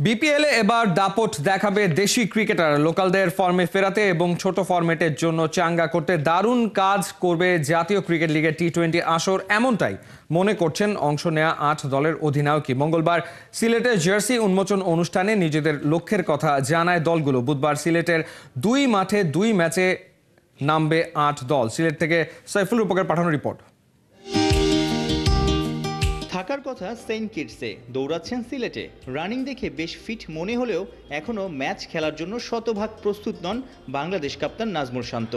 বিপিএলে এবার দাপট দেখাবে দেশি ক্রিকেটার। লোকালদের ফর্মে ফেরাতে এবং ছোট ফরম্যাটের জন্য চাঙ্গা করতে দারুণ কাজ করবে জাতীয় ক্রিকেট লিগের টি-20 আসর, এমনটাই মনে করছেন অংশ নেয়া ৮ দলের অধিনায়কই। মঙ্গলবার সিলেটের জার্সি উন্মোচন অনুষ্ঠানে নিজেদের লক্ষ্যের কথা জানায় দলগুলো। বুধবার সিলেটের ২ মাঠে ২ ম্যাচে নামবে ৮ দল। সিলেট থেকে সাইফুল রূপকের পাঠানো রিপোর্ট। থাকার কথা সেন্ট কিটসে, দৌড়াচ্ছেন সিলেটে। রানিং দেখে বেশ ফিট মনে হলেও এখনও ম্যাচ খেলার জন্য শতভাগ প্রস্তুত নন বাংলাদেশ কাপ্তান নাজমুল শান্ত।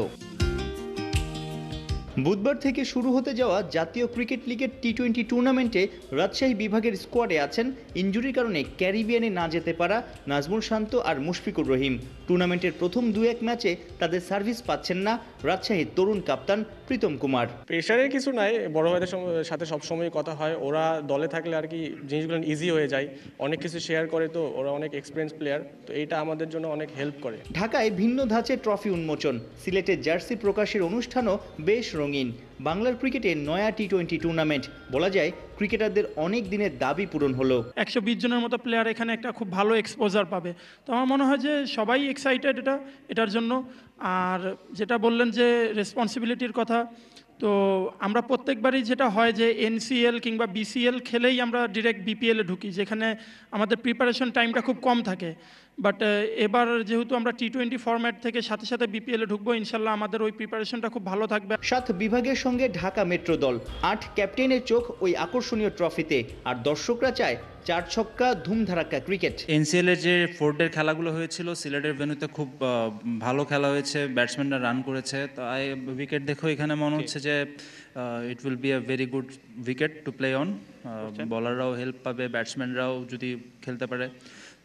বুধবার থেকে শুরু হতে যাওয়া জাতীয় ক্রিকেট লিগের টি-20 টুর্নামেন্টে রাজশাহী বিভাগের স্কোয়াডে আছেন ইনজুরির কারণে ক্যারিবিয়ানে না যেতে পারা নাজমুল শান্ত আর মুশফিকুর রহিম। টুর্নামেন্টের প্রথম ২-১ ম্যাচে তাদের সার্ভিস পাচ্ছেন না রাজশাহীর তরুণ কাপ্তান প্রীতম কুমার। প্রেশারের কিছু নাই, বড় ভাইদের সাথে সবসময় কথা হয়, ওরা দলে থাকলে আর কি জিনিসগুলো ইজি হয়ে যায়, অনেক কিছু শেয়ার করে, তো ওরা অনেক এক্সপিরিয়েন্স প্লেয়ার, তো এইটা আমাদের জন্য অনেক হেল্প করে। ঢাকায় ভিন্ন ধাঁচে ট্রফি উন্মোচন, সিলেটের জার্সি প্রকাশের অনুষ্ঠানও বেশ রঙিন। বাংলার ক্রিকেটে নয়া টি-20 টুর্নামেন্ট, বলা যায় ক্রিকেটারদের অনেক দিনের দাবি পূরণ হলো। ১২০ জনের মতো প্লেয়ার এখানে একটা খুব ভালো এক্সপোজার পাবে, তো আমার মনে হয় যে সবাই এক্সাইটেড এটার জন্য। আর যেটা বললেন যে রেসপন্সিবিলিটির কথা, তো আমরা প্রত্যেকবারই যেটা হয় যে এনসিএল কিংবা বিসিএল খেলেই আমরা ডিরেক্ট বিপিএলে ঢুকি, যেখানে আমাদের প্রিপারেশন টাইমটা খুব কম থাকে। বাট এবার যেহেতু আমরা টি-20 ফরম্যাট থেকে সাথে সাথে বিপিএলে ঢুকবো, ইনশাল্লাহ আমাদের ওই প্রিপারেশনটা খুব ভালো থাকবে। ৭ বিভাগের সঙ্গে ঢাকা মেট্রো দল, ৮ ক্যাপ্টেনের চোখ ওই আকর্ষণীয় ট্রফিতে। আর দর্শকরা চায় ৪ ছক্কা ধুমধারাক্কা ক্রিকেট। এনসিএল এর যে 4 ডে খেলাগুলো হয়েছিল সিলেটের ভেন্যুতে খুব ভালো খেলা হয়েছে, ব্যাটসম্যানরা রান করেছে, তাই উইকেট দেখো এখানে মনে হচ্ছে যে it will be a very good wicket to play on. বলাররাও হেল্প পাবে, ব্যাটসম্যানরাও যদি খেলতে পারে,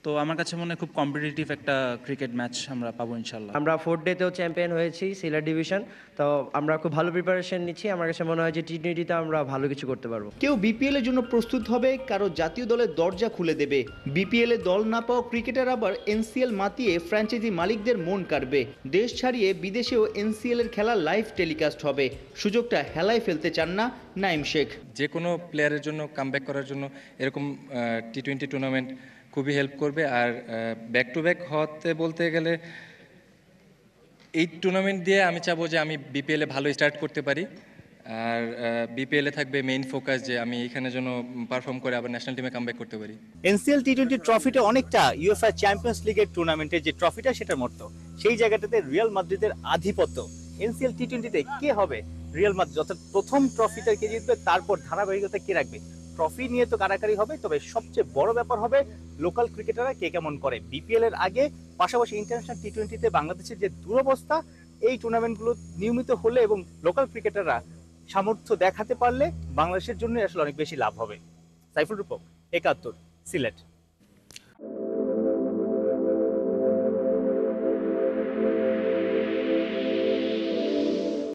তো আমার কাছে মনে হয় খুব কম্পিটিটিভ একটা ক্রিকেট ম্যাচ আমরা পাবো ইনশাল্লাহ। আমরা 4 ডেতেও চ্যাম্পিয়ন হয়েছি সিলেট ডিভিশন, তো আমরা খুব ভালো প্রিপারেশন নিচ্ছি। আমার কাছে মনে হয় যে টি-20তে আমরা ভালো কিছু করতে পারবো। কেউ বিপিএল এর জন্য প্রস্তুত হবে, কারো জাতীয় দলের দরজা খুলে দেবে। বিপিএল এ দল না পাওয়া ক্রিকেটার আবার এনসিএল মাতিয়ে ফ্র্যাঞ্চাইজি মালিকদের মন কাড়বে। দেশ ছাড়িয়ে বিদেশেও এনসিএল এর খেলা লাইভ টেলিকাস্ট হবে। সুযোগটা হেলায় ফেলতে চান না নাইম শেখ। যে কোনো প্লেয়ারের জন্য কামব্যাক করার জন্য এরকম টি-20 টুর্নামেন্ট খুবই হেল্প করবে। আর ব্যাক টু ব্যাক হতে বলতে গেলে এই টুর্নামেন্ট দিয়ে আমি চাবো যে আমি বিপিএলে ভালো স্টার্ট করতে পারি। আর বিপিএলে থাকবে মেইন ফোকাস যে আমি এখানে যেন পারফর্ম করে আবার ন্যাশনাল টিমে কামব্যাক করতে পারি। এনসিএল টি-20 ট্রফিটা অনেকটা ইউএফএ চ্যাম্পিয়ন্স লিগের টুর্নামেন্টের যে ট্রফিটা সেটার মতো। সেই জায়গাটাতে রিয়াল মাদ্রিদের আধিপত্য। এনসিএল টি-20তে কে হবে রিয়াল মাদ্রিদ, অর্থাৎ প্রথম ট্রফিটা কে জিতবে, তারপর ধারাবাহিকতা কে রাখবে। ট্রফি নিয়ে তো কারাকারি হবে, তবে সবচেয়ে বড় ব্যাপার হবে লোকাল ক্রিকেটাররা কে কেমন করে। বিপিএল এর আগে পাশাপাশি ইন্টারন্যাশনাল টি-20তে বাংলাদেশের যে দুরবস্থা, এই টুর্নামেন্টগুলো নিয়মিত হলে এবং লোকাল ক্রিকেটাররা সামর্থ্য দেখাতে পারলে বাংলাদেশের জন্য আসলে অনেক বেশি লাভ হবে। সাইফুল রূপক, ৭১, সিলেট।